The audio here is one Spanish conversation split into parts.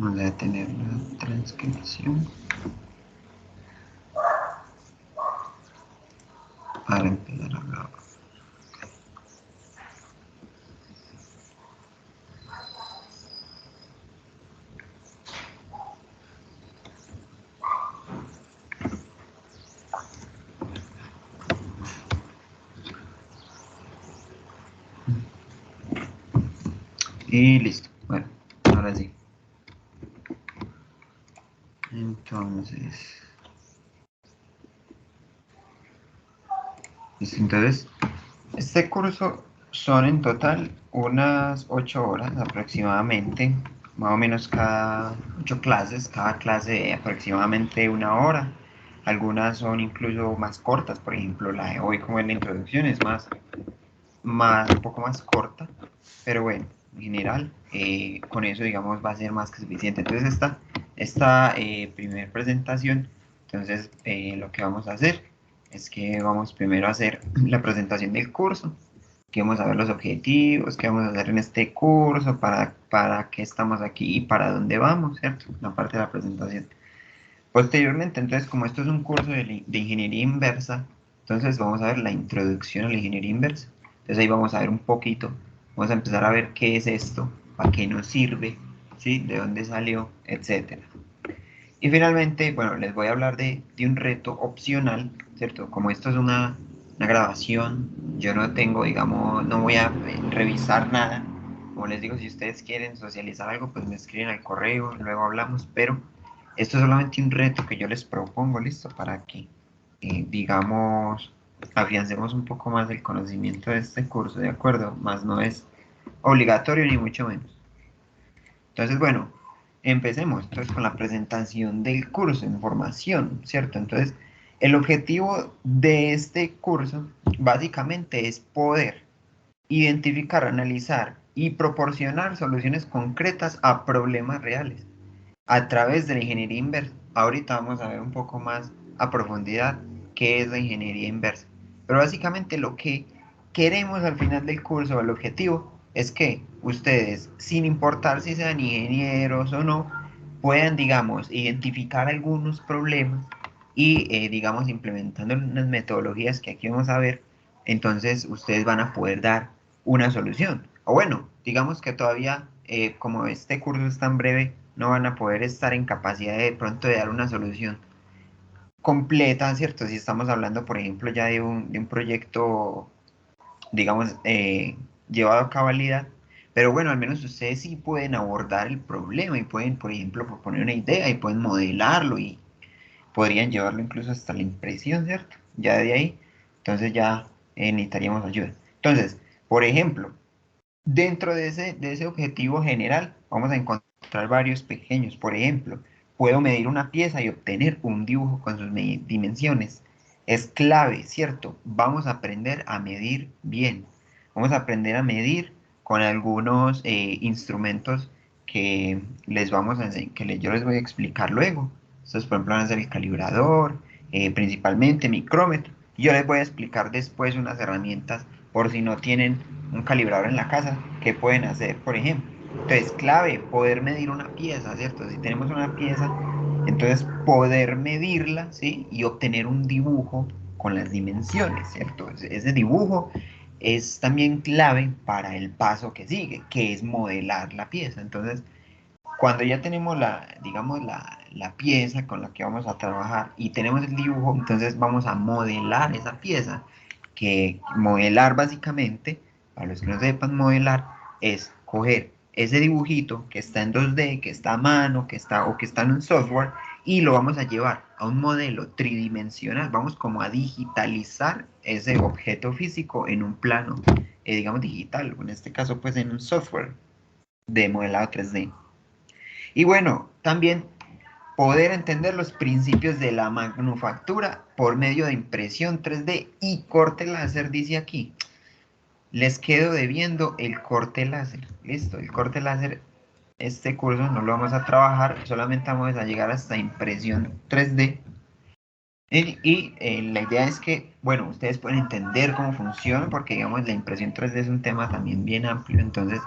Vamos a detener la transcripción para empezar a grabar. Y listo. Bueno, ahora sí. Entonces, este curso son en total unas 8 horas aproximadamente, más o menos cada 8 clases, cada clase de aproximadamente 1 hora. Algunas son incluso más cortas, por ejemplo, la de hoy como es la introducción es un poco más corta, pero bueno, en general, con eso digamos va a ser más que suficiente. Entonces esta primera presentación, entonces lo que vamos a hacer es que vamos primero a hacer la presentación del curso, que vamos a ver los objetivos, qué vamos a hacer en este curso, para qué estamos aquí y para dónde vamos, ¿cierto? La parte de la presentación. Posteriormente, entonces, como esto es un curso de ingeniería inversa, entonces vamos a ver la introducción a la ingeniería inversa. Entonces ahí vamos a ver un poquito, vamos a empezar a ver qué es esto, para qué nos sirve, ¿sí? De dónde salió, etcétera. Y finalmente, bueno, les voy a hablar de un reto opcional, ¿cierto? Como esto es una grabación, yo no tengo, digamos, no voy a revisar nada. Como les digo, si ustedes quieren socializar algo, pues me escriben al correo, luego hablamos, pero esto es solamente un reto que yo les propongo, ¿listo? Para que, digamos, afiancemos un poco más el conocimiento de este curso, ¿de acuerdo? Más no es obligatorio ni mucho menos. Entonces, bueno, empecemos entonces con la presentación del curso en formación, ¿cierto? Entonces, el objetivo de este curso básicamente es poder identificar, analizar y proporcionar soluciones concretas a problemas reales a través de la ingeniería inversa. Ahorita vamos a ver un poco más a profundidad qué es la ingeniería inversa. Pero básicamente lo que queremos al final del curso, el objetivo, es que ustedes, sin importar si sean ingenieros o no, puedan, digamos, identificar algunos problemas y, digamos, implementando unas metodologías que aquí vamos a ver, entonces ustedes van a poder dar una solución. O bueno, digamos que todavía, como este curso es tan breve, no van a poder estar en capacidad de pronto de dar una solución completa, ¿cierto? Si estamos hablando, por ejemplo, ya de un proyecto, digamos, llevado a cabalidad, pero bueno, al menos ustedes sí pueden abordar el problema y pueden, por ejemplo, proponer una idea y pueden modelarlo y podrían llevarlo incluso hasta la impresión, ¿cierto? Ya de ahí, entonces ya necesitaríamos ayuda. Entonces, por ejemplo, dentro de ese objetivo general, vamos a encontrar varios pequeños. Por ejemplo, puedo medir una pieza y obtener un dibujo con sus dimensiones. Es clave, ¿cierto? Vamos a aprender a medir bien. Vamos a aprender a medir con algunos instrumentos que les vamos a yo les voy a explicar luego. Estos, por ejemplo, van a ser el calibrador, principalmente micrómetro. Y yo les voy a explicar después unas herramientas por si no tienen un calibrador en la casa, ¿qué pueden hacer, por ejemplo? Entonces, clave, poder medir una pieza, ¿cierto? Si tenemos una pieza, entonces poder medirla, ¿sí? Y obtener un dibujo con las dimensiones, ¿cierto? Ese dibujo es también clave para el paso que sigue, que es modelar la pieza. Entonces, cuando ya tenemos digamos, la pieza con la que vamos a trabajar y tenemos el dibujo, entonces vamos a modelar esa pieza. Que modelar básicamente, para los que no sepan modelar, es coger ese dibujito que está en 2D, que está a mano, que está en un software, y lo vamos a llevar a un modelo tridimensional. Vamos como a digitalizar ese objeto físico en un plano, digamos, digital, o en este caso, pues en un software de modelado 3D. Y bueno, también poder entender los principios de la manufactura por medio de impresión 3D y corte láser, dice aquí. Les quedo debiendo el corte láser. Listo, el corte láser, este curso no lo vamos a trabajar, solamente vamos a llegar hasta impresión 3D. La idea es que, bueno, ustedes pueden entender cómo funciona, porque digamos la impresión 3D es un tema también bien amplio, entonces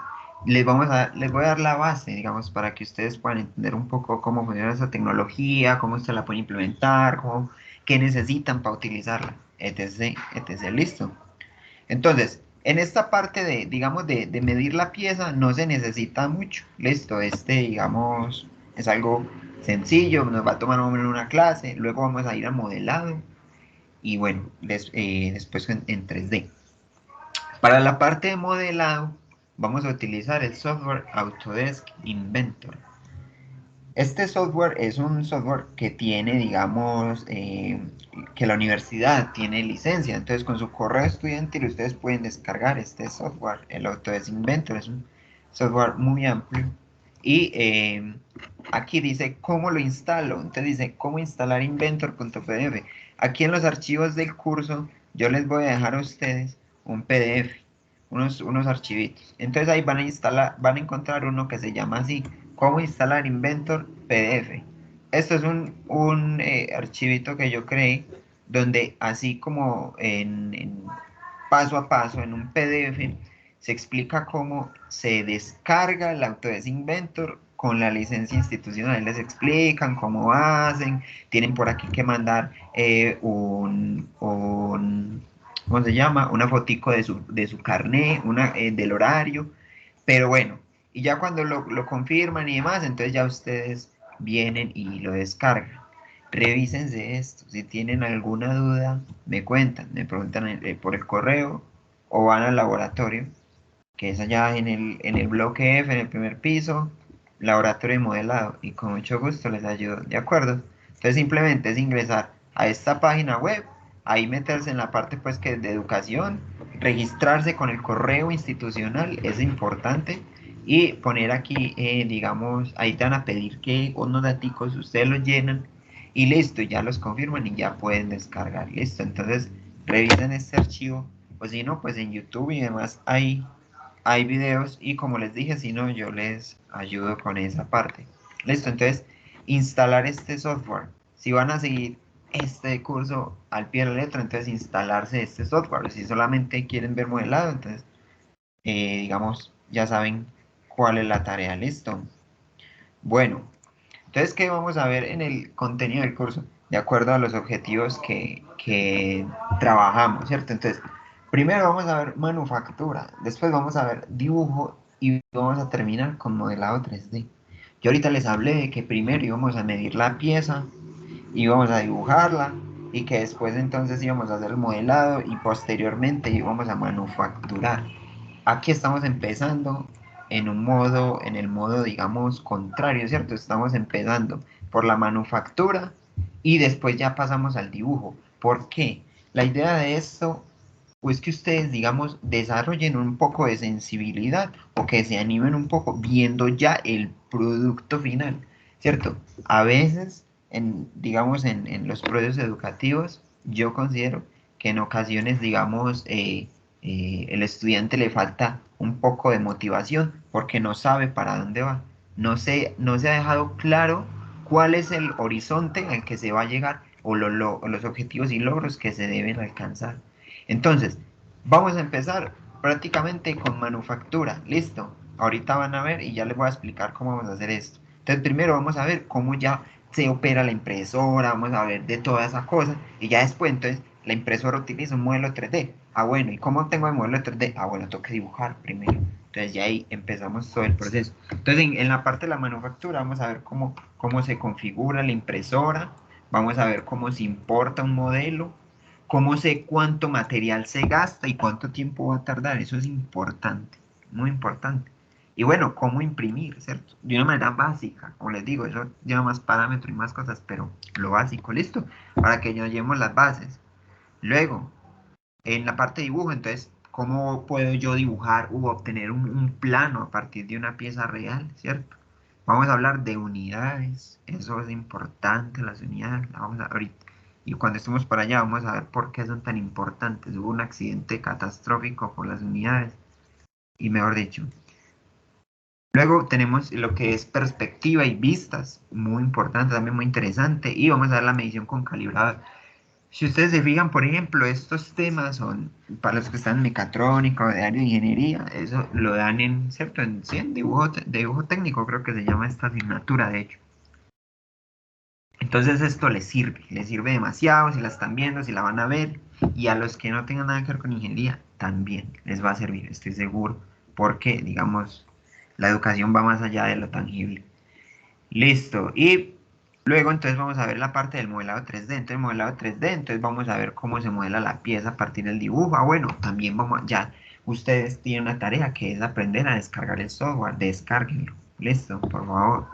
Les voy a dar la base, digamos, para que ustedes puedan entender un poco cómo funciona esa tecnología, cómo se la puede implementar, qué necesitan para utilizarla, etc, etc, listo. Entonces, en esta parte de, digamos, de medir la pieza no se necesita mucho, listo, digamos, es algo sencillo, nos va a tomar más o menos una clase, luego vamos a ir a modelado y bueno, después en 3D. Para la parte de modelado, vamos a utilizar el software Autodesk Inventor. Este software es un software que tiene, digamos, que la universidad tiene licencia. Entonces, con su correo estudiantil ustedes pueden descargar este software, el Autodesk Inventor. Es un software muy amplio. Y aquí dice cómo lo instalo. Entonces dice cómo instalar inventor.pdf. Aquí en los archivos del curso yo les voy a dejar a ustedes un PDF, unos archivitos. Entonces ahí van a instalar, van a encontrar uno que se llama así, cómo instalar Inventor PDF. Esto es un archivito que yo creé donde así como en paso a paso en un PDF se explica cómo se descarga el Autodesk Inventor con la licencia institucional. Les explican cómo hacen, tienen por aquí que mandar ¿cómo se llama? Una fotico de su carnet, del horario, pero bueno, y ya cuando lo confirman y demás, entonces ya ustedes vienen y lo descargan. Revísense esto, si tienen alguna duda, me cuentan, me preguntan por el correo o van al laboratorio, que es allá en el bloque F, en el primer piso, laboratorio de modelado, y con mucho gusto les ayudo, ¿de acuerdo? Entonces simplemente es ingresar a esta página web, ahí meterse en la parte pues que es de educación, registrarse con el correo institucional, es importante, y poner aquí, digamos, ahí te van a pedir que unos daticos ustedes los llenan, y listo, ya los confirman y ya pueden descargar, listo, entonces revisen este archivo, o si no, pues en YouTube y demás hay videos y como les dije, si no, yo les ayudo con esa parte. Listo, entonces, instalar este software. Si van a seguir este curso al pie de la letra, entonces instalarse este software. Si solamente quieren ver modelado, entonces, digamos, ya saben cuál es la tarea. Listo. Bueno, entonces, ¿qué vamos a ver en el contenido del curso? De acuerdo a los objetivos que trabajamos, ¿cierto? Entonces, primero vamos a ver manufactura, después vamos a ver dibujo y vamos a terminar con modelado 3D. Yo ahorita les hablé de que primero íbamos a medir la pieza, íbamos a dibujarla y que después entonces íbamos a hacer el modelado y posteriormente íbamos a manufacturar. Aquí estamos empezando en el modo, digamos, contrario, ¿cierto? Estamos empezando por la manufactura y después ya pasamos al dibujo. ¿Por qué? La idea de esto, pues que ustedes, digamos, desarrollen un poco de sensibilidad o que se animen un poco viendo ya el producto final, ¿cierto? A veces, digamos, en los procesos educativos, yo considero que en ocasiones, digamos, el estudiante le falta un poco de motivación porque no sabe para dónde va. No se ha dejado claro cuál es el horizonte al que se va a llegar o los objetivos y logros que se deben alcanzar. Entonces, vamos a empezar prácticamente con manufactura. Listo. Ahorita van a ver y ya les voy a explicar cómo vamos a hacer esto. Entonces, primero vamos a ver cómo ya se opera la impresora, vamos a ver de toda esa cosa y ya después, entonces, la impresora utiliza un modelo 3D. Ah, bueno, ¿y cómo tengo el modelo 3D? Ah, bueno, tengo que dibujar primero. Entonces ya ahí empezamos todo el proceso. Entonces en la parte de la manufactura vamos a ver cómo se configura la impresora, vamos a ver cómo se importa un modelo, cómo sé cuánto material se gasta y cuánto tiempo va a tardar. Eso es importante, muy importante. Y bueno, cómo imprimir, ¿cierto? De una manera básica, como les digo, eso lleva más parámetros y más cosas, pero lo básico, ¿listo? Para que nos llevemos las bases. Luego, en la parte de dibujo, entonces, ¿cómo puedo yo dibujar u obtener un plano a partir de una pieza real, ¿cierto? Vamos a hablar de unidades, eso es importante, las unidades, vamos a ahorita. Y cuando estemos para allá, vamos a ver por qué son tan importantes. Hubo un accidente catastrófico por las unidades, y mejor dicho. Luego tenemos lo que es perspectiva y vistas, muy importante, también muy interesante. Y vamos a ver la medición con calibrador. Si ustedes se fijan, por ejemplo, estos temas son para los que están en mecatrónica o de área de ingeniería, eso lo dan en, ¿cierto? Sí, en dibujo, dibujo técnico creo que se llama esta asignatura, de hecho. Entonces esto les sirve demasiado, si la están viendo, si la van a ver, y a los que no tengan nada que ver con ingeniería, también les va a servir, estoy seguro, porque, digamos, la educación va más allá de lo tangible. Listo. Y luego entonces vamos a ver la parte del modelado 3D. Entonces modelado 3D, entonces vamos a ver cómo se modela la pieza a partir del dibujo. Ah, bueno, también vamos, ya ustedes tienen una tarea que es aprender a descargar el software. Descárguenlo. Listo, por favor.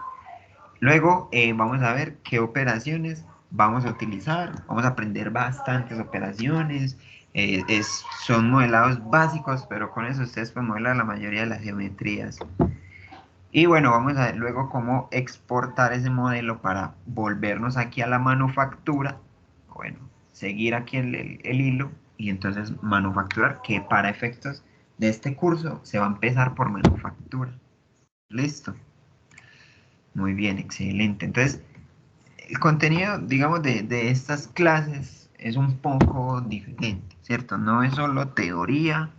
Luego vamos a ver qué operaciones vamos a utilizar. Vamos a aprender bastantes operaciones. Son modelados básicos, pero con eso ustedes pueden modelar la mayoría de las geometrías. Y bueno, vamos a ver luego cómo exportar ese modelo para volvernos aquí a la manufactura. Bueno, seguir aquí el hilo y entonces manufacturar, que para efectos de este curso se va a empezar por manufactura. Listo. Muy bien, excelente. Entonces, el contenido, digamos, de estas clases es un poco diferente, ¿cierto? No es solo teoría,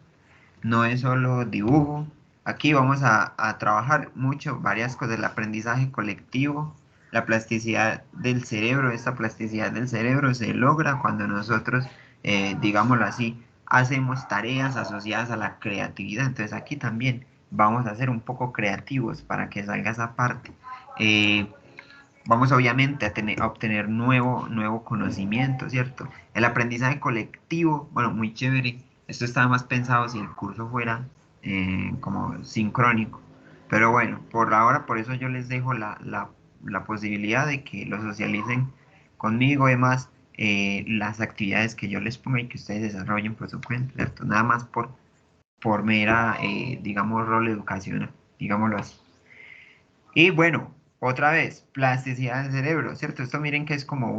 no es solo dibujo. Aquí vamos a trabajar mucho varias cosas, el aprendizaje colectivo, la plasticidad del cerebro. Esta plasticidad del cerebro se logra cuando nosotros, digámoslo así, hacemos tareas asociadas a la creatividad. Entonces aquí también vamos a ser un poco creativos para que salga esa parte. Eh, Vamos obviamente a obtener nuevo conocimiento, ¿cierto? El aprendizaje colectivo, bueno, muy chévere. Esto estaba más pensado si el curso fuera como sincrónico. Pero bueno, por ahora, por eso yo les dejo la posibilidad de que lo socialicen conmigo, además, las actividades que yo les ponga y que ustedes desarrollen por su cuenta, ¿cierto? Nada más por mera, digamos, rol educacional, digámoslo así. Y bueno, otra vez, plasticidad del cerebro, ¿cierto? Esto miren que es como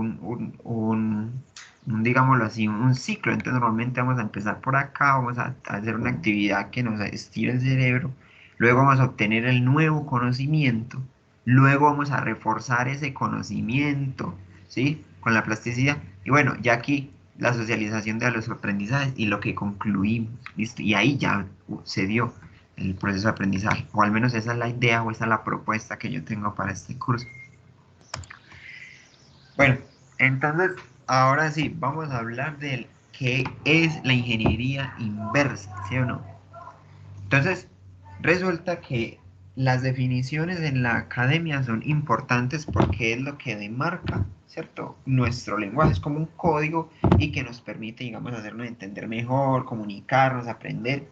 digámoslo así, un ciclo. Entonces normalmente vamos a empezar por acá, vamos a hacer una actividad que nos estire el cerebro, luego vamos a obtener el nuevo conocimiento, luego vamos a reforzar ese conocimiento, ¿sí? Con la plasticidad. Y bueno, ya aquí la socialización de los aprendizajes y lo que concluimos, ¿listo? Y ahí ya se dio el proceso de aprendizaje, o al menos esa es la idea o esa es la propuesta que yo tengo para este curso. Bueno, entonces, ahora sí, vamos a hablar de qué es la ingeniería inversa, ¿sí o no? Entonces, resulta que las definiciones en la academia son importantes porque es lo que demarca, ¿cierto? Nuestro lenguaje es como un código y que nos permite, digamos, hacernos entender mejor, comunicarnos, aprender.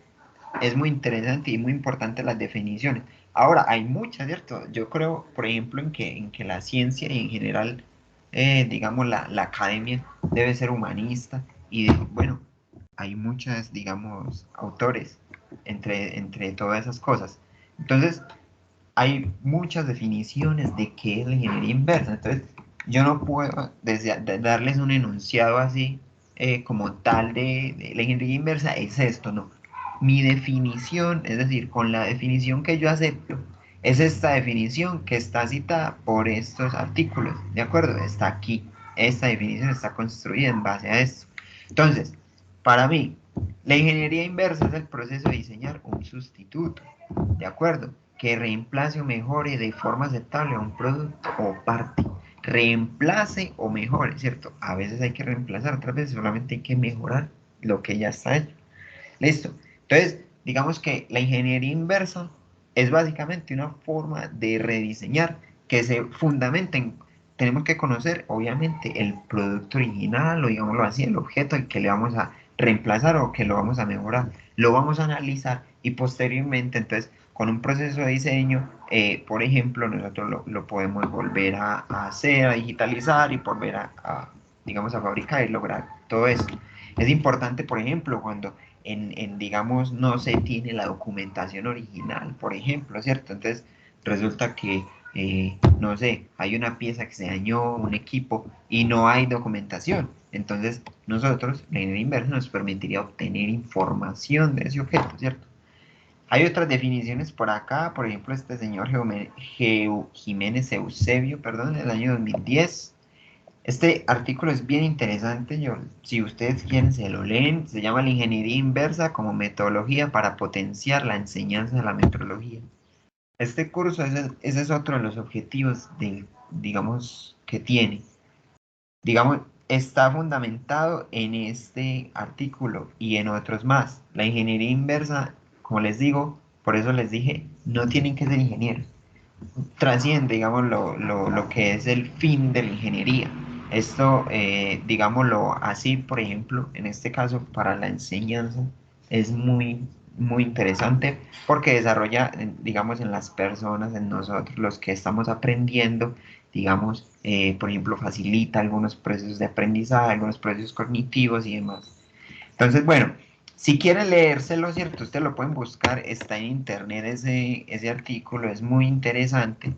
Es muy interesante y muy importante las definiciones. Ahora, hay muchas, ¿cierto? Yo creo, por ejemplo, en que la ciencia y en general, digamos, la academia debe ser humanista y, bueno, hay muchas, digamos, autores entre todas esas cosas. Entonces, hay muchas definiciones de qué es la ingeniería inversa. Entonces, yo no puedo darles un enunciado así como tal de la ingeniería inversa es esto, no. Mi definición, es decir, con la definición que yo acepto, es esta definición que está citada por estos artículos, ¿de acuerdo? Está aquí. Esta definición está construida en base a esto. Entonces, para mí, la ingeniería inversa es el proceso de diseñar un sustituto, ¿de acuerdo? Que reemplace o mejore de forma aceptable a un producto o parte. Reemplace o mejore, ¿cierto? A veces hay que reemplazar, otras veces solamente hay que mejorar lo que ya está hecho. Listo. Entonces, digamos que la ingeniería inversa es básicamente una forma de rediseñar que se fundamenta en, tenemos que conocer, obviamente, el producto original, o digámoslo así, el objeto al que le vamos a reemplazar o que lo vamos a mejorar. Lo vamos a analizar y posteriormente, entonces, con un proceso de diseño, por ejemplo, nosotros lo podemos volver a hacer, a digitalizar y volver digamos, a fabricar y lograr todo esto. Es importante, por ejemplo, cuando digamos, no se tiene la documentación original, por ejemplo, ¿cierto? Entonces, resulta que, no sé, hay una pieza que se dañó, un equipo, y no hay documentación. Entonces, nosotros, la ingeniería inversa nos permitiría obtener información de ese objeto, ¿cierto? Hay otras definiciones por acá, por ejemplo, este señor Jiménez Eusebio, perdón, del año 2010. Este artículo es bien interesante, yo, si ustedes quieren se lo leen, se llama La ingeniería inversa como metodología para potenciar la enseñanza de la metrología. Este curso, ese es otro de los objetivos digamos, que tiene. Digamos, está fundamentado en este artículo y en otros más. La ingeniería inversa, como les digo, por eso les dije, no tienen que ser ingenieros. Trasciende, digamos, lo que es el fin de la ingeniería. Esto, digámoslo así, por ejemplo, en este caso, para la enseñanza, es muy interesante porque desarrolla, digamos, en las personas, en nosotros, los que estamos aprendiendo, digamos, por ejemplo, facilita algunos procesos de aprendizaje, algunos procesos cognitivos y demás. Entonces, bueno, si quieren leérselo, ¿cierto? Ustedes lo pueden buscar, está en internet ese artículo, es muy interesante.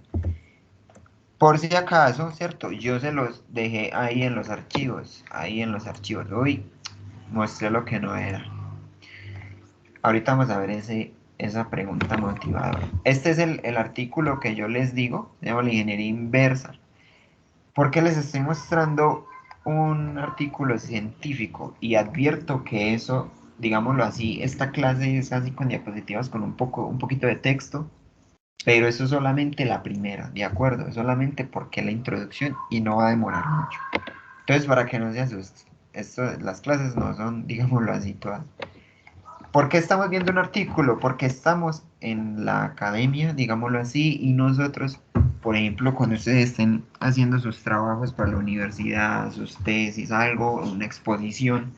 Por si acaso, ¿cierto? Yo se los dejé ahí en los archivos, ahí en los archivos. Uy, mostré lo que no era. Ahorita vamos a ver esa pregunta motivadora. Este es el artículo que yo les digo, se llama la ingeniería inversa. ¿Por qué les estoy mostrando un artículo científico? Y advierto que eso, digámoslo así, esta clase es así con diapositivas con un poquito de texto, pero eso es solamente la primera, ¿de acuerdo? Es solamente porque la introducción y no va a demorar mucho. Entonces, para que no se asusten, las clases no son, digámoslo así, todas. ¿Por qué estamos viendo un artículo? Porque estamos en la academia, digámoslo así, y nosotros, por ejemplo, cuando ustedes estén haciendo sus trabajos para la universidad, sus tesis, algo, una exposición,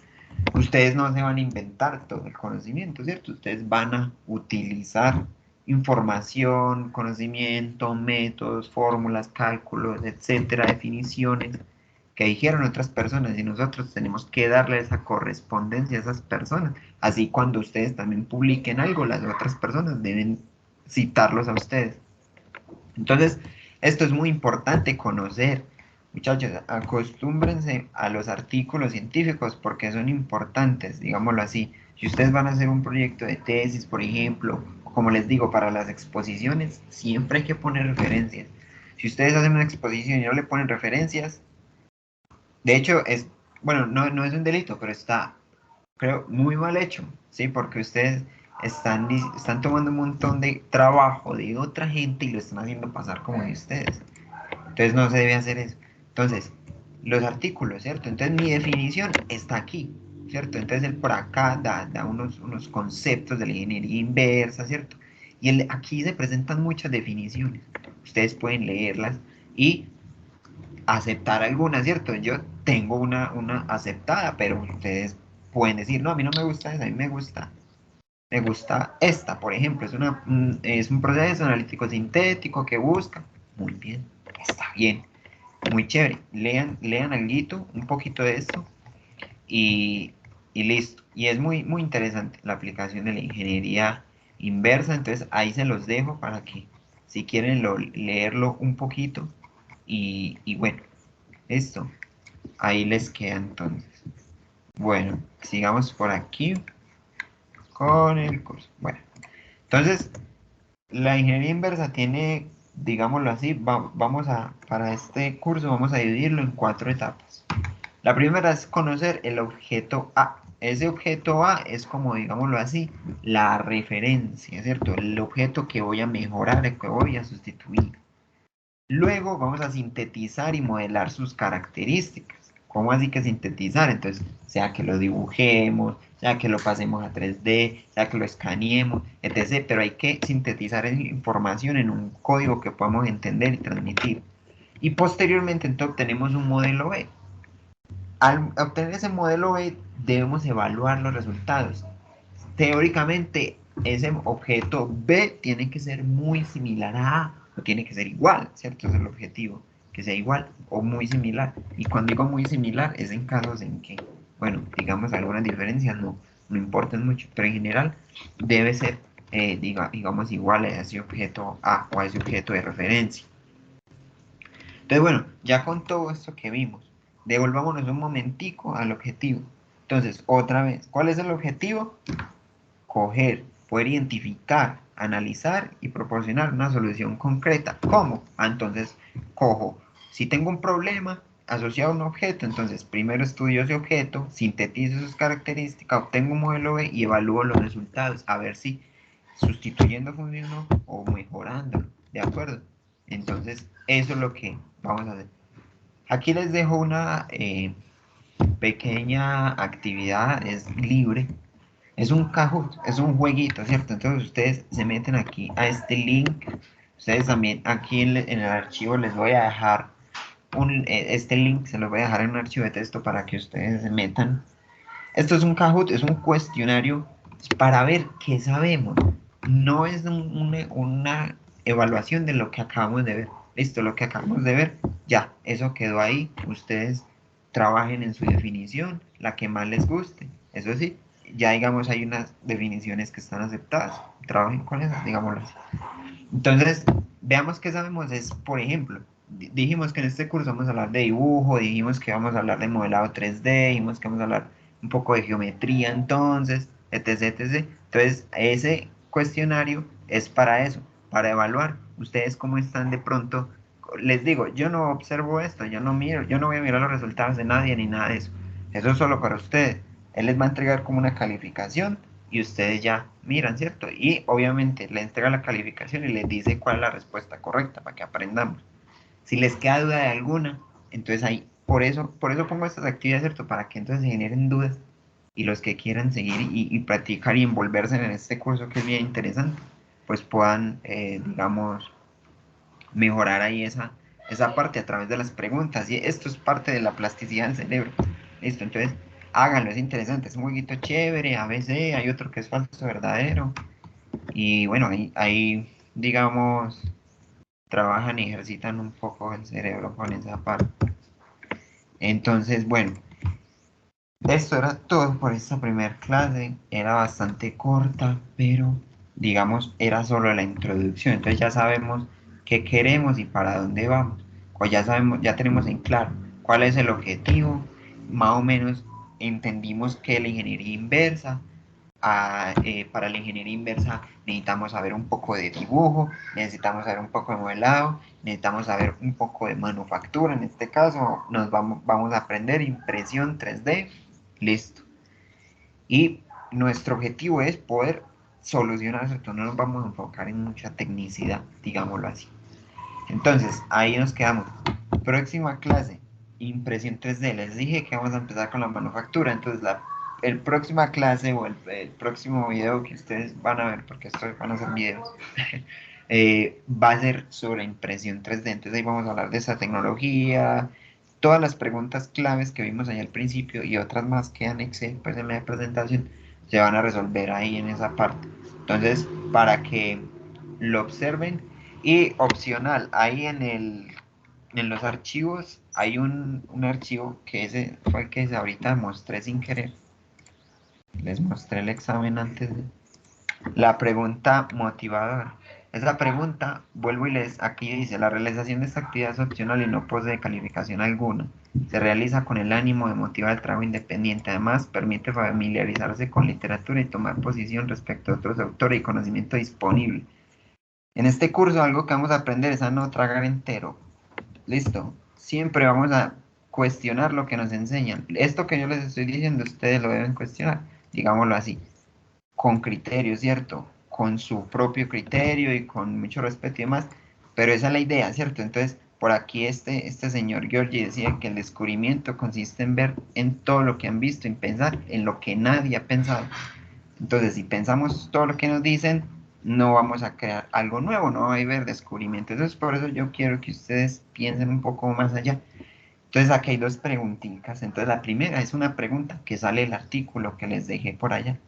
ustedes no se van a inventar todo el conocimiento, ¿cierto? Ustedes van a utilizar información, conocimiento, métodos, fórmulas, cálculos, etcétera, definiciones que dijeron otras personas y nosotros tenemos que darle esa correspondencia a esas personas. Así cuando ustedes también publiquen algo, las otras personas deben citarlos a ustedes. Entonces, esto es muy importante conocer. Muchachos, acostúmbrense a los artículos científicos porque son importantes, digámoslo así. Si ustedes van a hacer un proyecto de tesis, por ejemplo, o como les digo, para las exposiciones, siempre hay que poner referencias. Si ustedes hacen una exposición y no le ponen referencias, de hecho, bueno, no es un delito, pero está, creo, muy mal hecho, ¿sí? Porque ustedes están tomando un montón de trabajo de otra gente y lo están haciendo pasar como de ustedes. Entonces no se debe hacer eso. Entonces, los artículos, ¿cierto? Entonces mi definición está aquí, ¿cierto? Entonces él por acá da unos conceptos de la ingeniería inversa, ¿cierto? Y aquí se presentan muchas definiciones. Ustedes pueden leerlas y aceptar algunas, ¿cierto? Yo tengo una aceptada, pero ustedes pueden decir, no, a mí no me gusta esa, a mí me gusta esta, por ejemplo, es un proceso analítico sintético que busca, muy bien, está bien, muy chévere, lean alguito, un poquito de esto y, y listo. Y es muy interesante la aplicación de la ingeniería inversa, entonces ahí se los dejo para que si quieren leerlo un poquito y bueno, listo. Ahí les queda entonces. Bueno, sigamos por aquí con el curso. Bueno, entonces la ingeniería inversa tiene, digámoslo así, para este curso vamos a dividirlo en 4 etapas. La primera es conocer el objeto A. Ese objeto A es como, digámoslo así, la referencia, ¿cierto? El objeto que voy a mejorar, el que voy a sustituir. Luego vamos a sintetizar y modelar sus características. ¿Cómo así que sintetizar? Entonces, sea que lo dibujemos, sea que lo pasemos a 3D, sea que lo escaneemos, etc. Pero hay que sintetizar esa información en un código que podamos entender y transmitir. Y posteriormente entonces obtenemos un modelo B. Al obtener ese modelo B debemos evaluar los resultados. Teóricamente, ese objeto B tiene que ser muy similar a A, o tiene que ser igual, ¿cierto? Ese es el objetivo, que sea igual o muy similar. Y cuando digo muy similar, es en casos en que, bueno, digamos algunas diferencias no importan mucho, pero en general debe ser, digamos, igual a ese objeto A o a ese objeto de referencia. Entonces, bueno, ya con todo esto que vimos, devolvámonos un momentico al objetivo. Entonces, otra vez, ¿cuál es el objetivo? Coger, poder identificar, analizar y proporcionar una solución concreta. ¿Cómo? Entonces, cojo, si tengo un problema, asociado a un objeto. Entonces, primero estudio ese objeto, sintetizo sus características, obtengo un modelo B y evalúo los resultados, a ver si sustituyendo funcionó o mejorando, ¿de acuerdo? Entonces, eso es lo que vamos a hacer. Aquí les dejo una pequeña actividad, es libre, es un Kahoot, es un jueguito, ¿cierto? Entonces ustedes se meten aquí a este link, ustedes también aquí en el archivo les voy a dejar este link, se los voy a dejar en un archivo de texto para que ustedes se metan. Esto es un Kahoot, es un cuestionario para ver qué sabemos. No es una evaluación de lo que acabamos de ver. Listo, lo que acabamos de ver, ya, eso quedó ahí. Ustedes trabajen en su definición, la que más les guste. Eso sí, ya digamos hay unas definiciones que están aceptadas. Trabajen con esas, digámoslo así. Entonces, veamos qué sabemos. Es, por ejemplo, dijimos que en este curso vamos a hablar de dibujo, dijimos que vamos a hablar de modelado 3D, dijimos que vamos a hablar un poco de geometría, entonces, etc, etc. Entonces, ese cuestionario es para eso, para evaluar ustedes cómo están de pronto. Les digo, yo no observo esto, yo no miro, yo no voy a mirar los resultados de nadie ni nada de eso. Eso es solo para ustedes. Él les va a entregar como una calificación y ustedes ya miran, ¿cierto? Y obviamente le entrega la calificación y les dice cuál es la respuesta correcta para que aprendamos. Si les queda duda de alguna, entonces ahí, por eso pongo estas actividades, ¿cierto? Para que entonces se generen dudas y los que quieran seguir y practicar y envolverse en este curso que es bien interesante, pues puedan, digamos, mejorar ahí esa parte a través de las preguntas. Y esto es parte de la plasticidad del cerebro. Listo, entonces háganlo, es interesante, es un jueguito chévere, a veces hay otro que es falso verdadero. Y bueno, ahí digamos, trabajan y ejercitan un poco el cerebro con esa parte. Entonces, bueno, esto era todo por esta primera clase. Era bastante corta, pero digamos, era solo la introducción. Entonces ya sabemos qué queremos y para dónde vamos. O ya sabemos, ya tenemos en claro cuál es el objetivo. Más o menos entendimos que la ingeniería inversa. Para la ingeniería inversa necesitamos saber un poco de dibujo, necesitamos saber un poco de modelado, necesitamos saber un poco de manufactura. En este caso, vamos a aprender impresión 3D. Listo. Y nuestro objetivo es poder solucionar esto. No nos vamos a enfocar en mucha tecnicidad, digámoslo así. Entonces, ahí nos quedamos. Próxima clase, impresión 3D. Les dije que vamos a empezar con la manufactura. Entonces, el próxima clase o el próximo video que ustedes van a ver, porque estos van a ser videos, va a ser sobre impresión 3D. Entonces, ahí vamos a hablar de esa tecnología, todas las preguntas claves que vimos ahí al principio y otras más que anexé pues, en la presentación, se van a resolver ahí en esa parte. Entonces, para que lo observen y opcional, ahí en los archivos hay un archivo que ese fue el que ahorita mostré sin querer. Les mostré el examen antes de la pregunta motivadora. Esa pregunta, vuelvo y les, aquí dice, la realización de esta actividad es opcional y no posee calificación alguna. Se realiza con el ánimo de motivar el trabajo independiente. Además, permite familiarizarse con literatura y tomar posición respecto a otros autores y conocimiento disponible. En este curso algo que vamos a aprender es a no tragar entero. Listo. Siempre vamos a cuestionar lo que nos enseñan. Esto que yo les estoy diciendo, ustedes lo deben cuestionar, digámoslo así, con criterio, ¿cierto? Con su propio criterio y con mucho respeto y demás. Pero esa es la idea, ¿cierto? Entonces, por aquí este señor Giorgi decía que el descubrimiento consiste en ver en todo lo que han visto, en pensar en lo que nadie ha pensado. Entonces, si pensamos todo lo que nos dicen, no vamos a crear algo nuevo, no va a haber descubrimiento. Entonces, por eso yo quiero que ustedes piensen un poco más allá. Entonces, aquí hay dos preguntitas. Entonces, la primera es una pregunta que sale del artículo que les dejé por allá.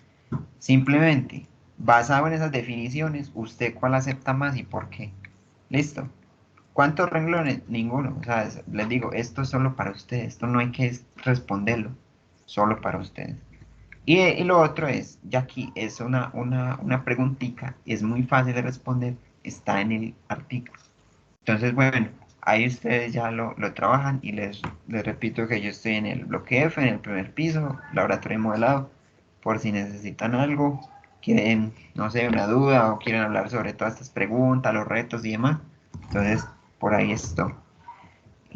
Simplemente, basado en esas definiciones, ¿usted cuál acepta más y por qué? Listo. ¿Cuántos renglones? Ninguno. O sea, les digo, esto es solo para ustedes. Esto no hay que responderlo. Solo para ustedes. Y lo otro es, ya aquí es una preguntita, es muy fácil de responder, está en el artículo. Entonces, bueno, ahí ustedes ya lo trabajan y les repito que yo estoy en el bloque F, en el primer piso, laboratorio de modelado, por si necesitan algo, quieren, no sé, una duda o quieren hablar sobre todas estas preguntas, los retos y demás. Entonces, por ahí estoy.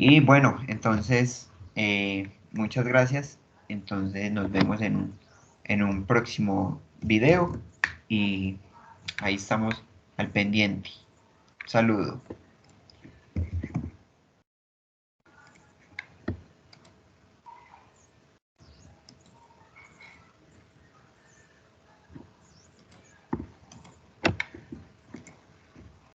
Y bueno, entonces, muchas gracias. Entonces nos vemos en un próximo video y ahí estamos al pendiente. Saludo.